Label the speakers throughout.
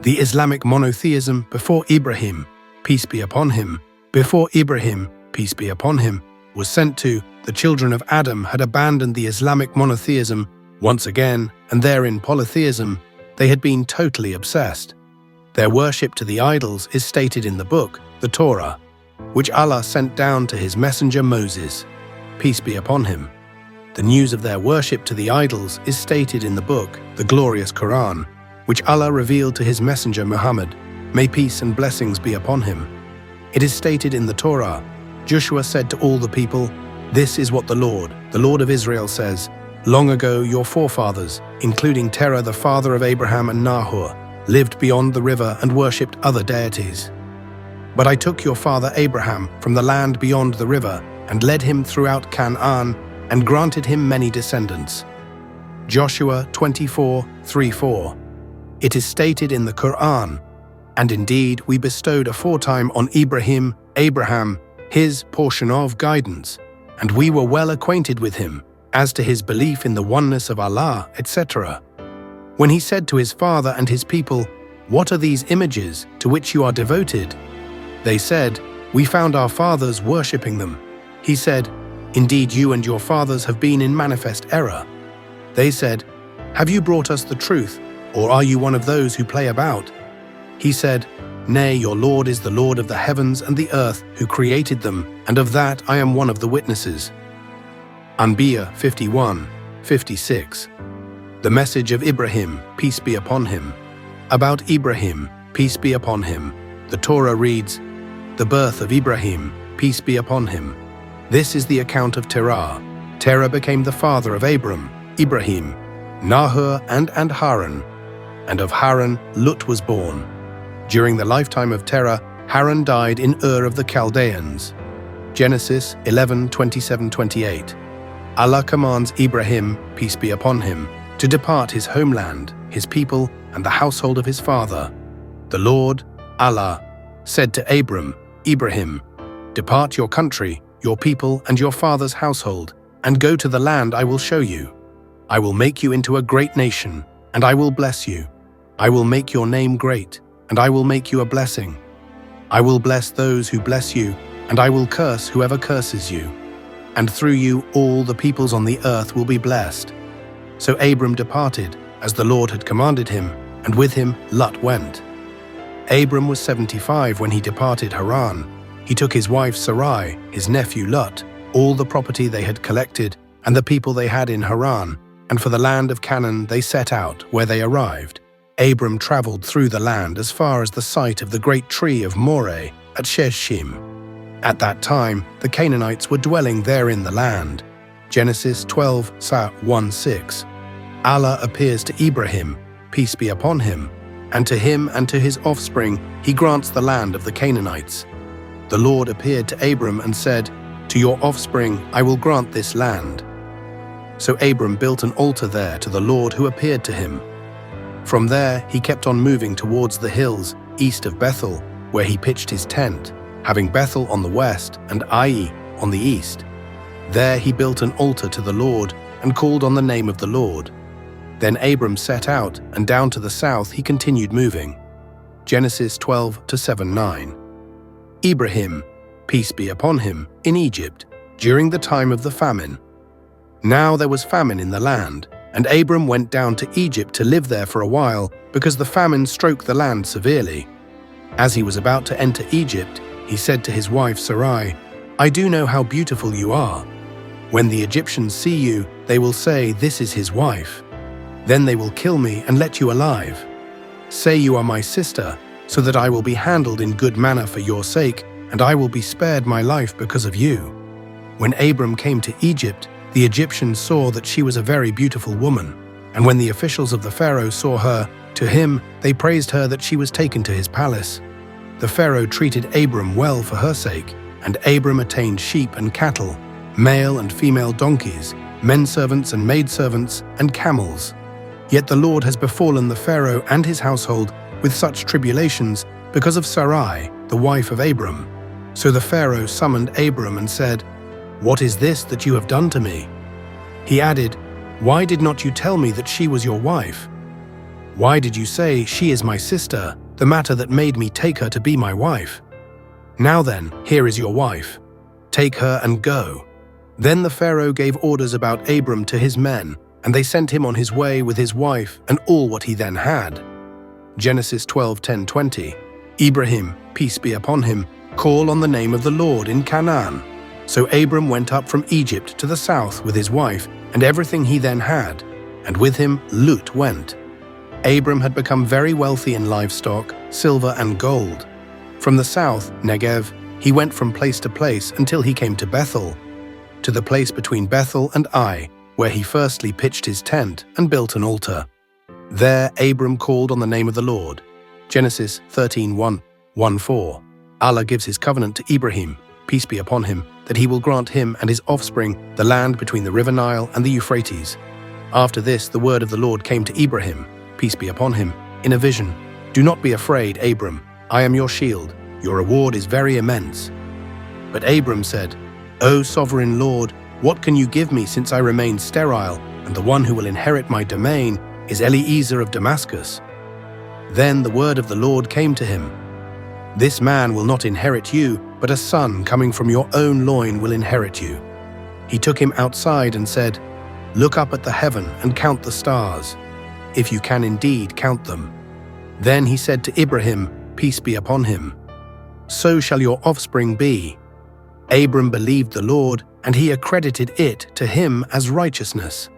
Speaker 1: The Islamic monotheism before Ibrahim, peace be upon him, before Ibrahim, peace be upon him, was sent to, the children of Adam had abandoned the Islamic monotheism once again, and therein polytheism, they had been totally obsessed. Their worship to the idols is stated in the book, the Torah, which Allah sent down to his messenger Moses, peace be upon him. The news of their worship to the idols is stated in the book, the glorious Quran, which Allah revealed to his messenger Muhammad, may peace and blessings be upon him. It is stated in the Torah, Joshua said to all the people, "This is what the Lord of Israel says, long ago your forefathers, including Terah the father of Abraham and Nahor, lived beyond the river and worshipped other deities. But I took your father Abraham from the land beyond the river and led him throughout Canaan and granted him many descendants." Joshua 24:3-4. It is stated in the Quran, "And indeed we bestowed aforetime on Abraham, his portion of guidance, and we were well acquainted with him, as to his belief in the oneness of Allah, etc. When he said to his father and his people, 'What are these images to which you are devoted?' They said, 'We found our fathers worshipping them.' He said, 'Indeed you and your fathers have been in manifest error.' They said, 'Have you brought us the truth, or are you one of those who play about?' He said, 'Nay, your Lord is the Lord of the heavens and the earth, who created them, and of that I am one of the witnesses." Anbiya 51:56. The message of Ibrahim, peace be upon him. About Ibrahim, peace be upon him, the Torah reads, "The birth of Ibrahim, peace be upon him. This is the account of Terah. Terah became the father of Abram, Ibrahim, Nahor, and Haran. And of Haran, Lut was born. During the lifetime of Terah, Haran died in Ur of the Chaldeans." Genesis 11:27-28. Allah commands Ibrahim, peace be upon him, to depart his homeland, his people, and the household of his father. The Lord, Allah, said to Ibrahim, "Depart your country, your people, and your father's household, and go to the land I will show you. I will make you into a great nation, and I will bless you. I will make your name great, and I will make you a blessing. I will bless those who bless you, and I will curse whoever curses you. And through you all the peoples on the earth will be blessed." So Abram departed, as the Lord had commanded him, and with him Lot went. Abram was 75 when he departed Haran. He took his wife Sarai, his nephew Lot, all the property they had collected, and the people they had in Haran, and for the land of Canaan they set out. Where they arrived, Abram traveled through the land as far as the site of the great tree of Moreh at Sheshim. At that time, the Canaanites were dwelling there in the land. Genesis 12:1-6. Allah appears to Ibrahim, peace be upon him, and to his offspring he grants the land of the Canaanites. The Lord appeared to Abram and said, "To your offspring I will grant this land." So Abram built an altar there to the Lord who appeared to him. From there he kept on moving towards the hills east of Bethel, where he pitched his tent, having Bethel on the west and Ai on the east. There he built an altar to the Lord and called on the name of the Lord. Then Abram set out, and down to the south he continued moving. Genesis 12:7-9. Ibrahim, peace be upon him, in Egypt, during the time of the famine. Now there was famine in the land, and Abram went down to Egypt to live there for a while, because the famine struck the land severely. As he was about to enter Egypt, he said to his wife Sarai, "I do know how beautiful you are. When the Egyptians see you, they will say, 'This is his wife.' Then they will kill me and let you alive. Say you are my sister, so that I will be handled in good manner for your sake, and I will be spared my life because of you." When Abram came to Egypt, the Egyptians saw that she was a very beautiful woman, and when the officials of the Pharaoh saw her, to him they praised her that she was taken to his palace. The Pharaoh treated Abram well for her sake, and Abram attained sheep and cattle, male and female donkeys, menservants and maidservants, and camels. Yet the Lord has befallen the Pharaoh and his household with such tribulations because of Sarai, the wife of Abram. So the Pharaoh summoned Abram and said, "What is this that you have done to me?" He added, "Why did not you tell me that she was your wife? Why did you say, 'She is my sister,' the matter that made me take her to be my wife? Now then, here is your wife. Take her and go." Then the Pharaoh gave orders about Abram to his men, and they sent him on his way with his wife and all what he then had. Genesis 12:10-20. Ibrahim, peace be upon him, called on the name of the Lord in Canaan. So Abram went up from Egypt to the south with his wife and everything he then had, and with him Lut went. Abram had become very wealthy in livestock, silver and gold. From the south, Negev, he went from place to place until he came to Bethel, to the place between Bethel and Ai, where he firstly pitched his tent and built an altar. There Abram called on the name of the Lord. Genesis 13:1-4. Allah gives his covenant to Ibrahim, peace be upon him, that he will grant him and his offspring the land between the river Nile and the Euphrates. After this the word of the Lord came to Ibrahim, peace be upon him, in a vision. "Do not be afraid, Abram. I am your shield. Your reward is very immense." But Abram said, "O sovereign Lord, what can you give me since I remain sterile, and the one who will inherit my domain is Eliezer of Damascus?" Then the word of the Lord came to him, "This man will not inherit you, but a son coming from your own loin will inherit you." He took him outside and said, "Look up at the heaven and count the stars, if you can indeed count them." Then he said to Ibrahim, peace be upon him, "So shall your offspring be." Abram believed the Lord, and he accredited it to him as righteousness.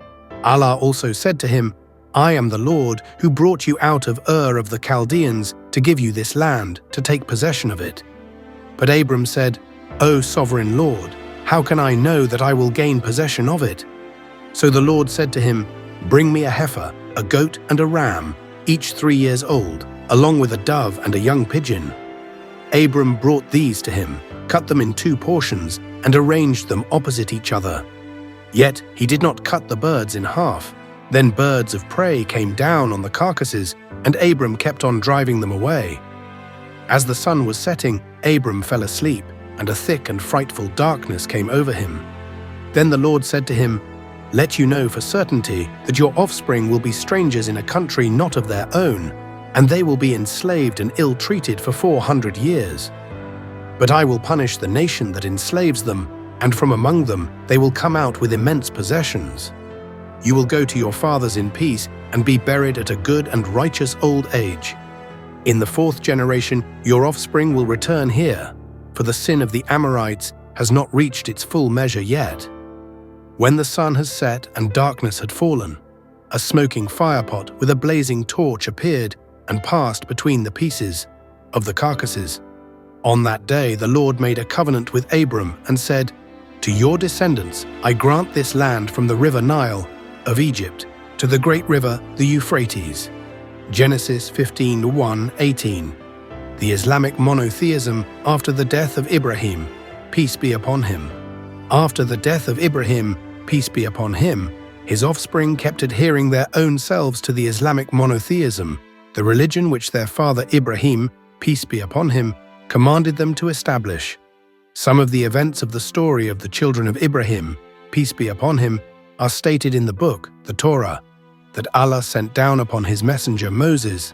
Speaker 1: Allah also said to him, "I am the Lord who brought you out of Ur of the Chaldeans to give you this land, to take possession of it." But Abram said, "O sovereign Lord, how can I know that I will gain possession of it?" So the Lord said to him, "Bring me a heifer, a goat and a ram, each 3 years old, along with a dove and a young pigeon." Abram brought these to him, cut them in 2 portions, and arranged them opposite each other. Yet he did not cut the birds in half. Then birds of prey came down on the carcasses, and Abram kept on driving them away. As the sun was setting, Abram fell asleep, and a thick and frightful darkness came over him. Then the Lord said to him, "Let you know for certainty that your offspring will be strangers in a country not of their own, and they will be enslaved and ill-treated for 400 years. But I will punish the nation that enslaves them, and from among them they will come out with immense possessions. You will go to your fathers in peace and be buried at a good and righteous old age. In the 4th generation your offspring will return here, for the sin of the Amorites has not reached its full measure yet." When the sun has set and darkness had fallen, a smoking firepot with a blazing torch appeared and passed between the pieces of the carcasses. On that day the Lord made a covenant with Abram and said, "To your descendants I grant this land from the river Nile of Egypt to the great river, the Euphrates." Genesis 15:1-18. The Islamic monotheism after the death of Ibrahim, peace be upon him. After the death of Ibrahim, peace be upon him, his offspring kept adhering their own selves to the Islamic monotheism, the religion which their father Ibrahim, peace be upon him, commanded them to establish. Some of the events of the story of the children of Ibrahim, peace be upon him, are stated in the book, the Torah, that Allah sent down upon his messenger Moses,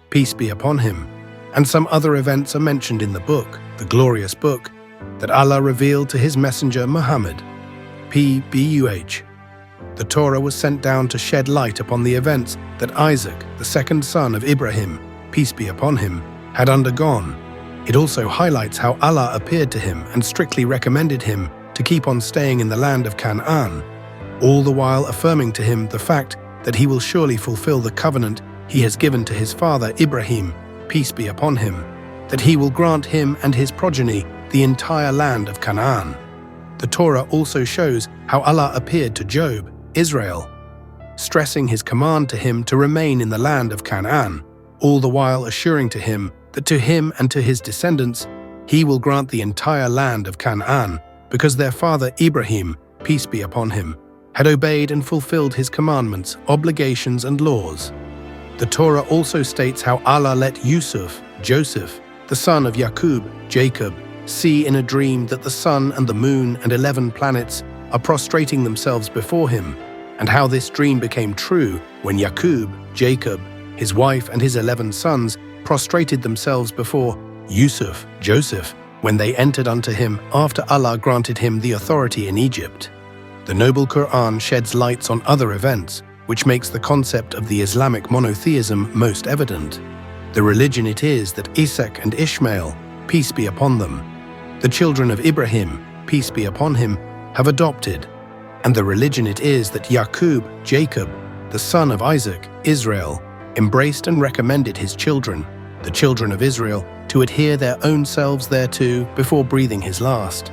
Speaker 1: peace be upon him, and some other events are mentioned in the book, the glorious book, that Allah revealed to his messenger Muhammad, P.B.U.H. The Torah was sent down to shed light upon the events that Isaac, the second son of Ibrahim, peace be upon him, had undergone. It also highlights how Allah appeared to him and strictly recommended him to keep on staying in the land of Canaan, all the while affirming to him the fact that he will surely fulfill the covenant he has given to his father Ibrahim, peace be upon him, that he will grant him and his progeny the entire land of Canaan. The Torah also shows how Allah appeared to Job, Israel, stressing his command to him to remain in the land of Canaan, all the while assuring to him that to him and to his descendants he will grant the entire land of Canaan, because their father Ibrahim, peace be upon him, had obeyed and fulfilled his commandments, obligations and laws. The Torah also states how Allah let Yusuf, Joseph, the son of Yaqub, Jacob, see in a dream that the sun and the moon and 11 planets are prostrating themselves before him, and how this dream became true when Yaqub, Jacob, His wife and his 11 sons prostrated themselves before Yusuf, Joseph, when they entered unto him after Allah granted him the authority in Egypt. The Noble Quran sheds lights on other events, which makes the concept of the Islamic monotheism most evident. The religion it is that Isaac and Ishmael, peace be upon them, the children of Ibrahim, peace be upon him, have adopted, and the religion it is that Yaqub, Jacob, the son of Isaac, Israel, embraced and recommended his children, the children of Israel, to adhere their own selves thereto before breathing his last.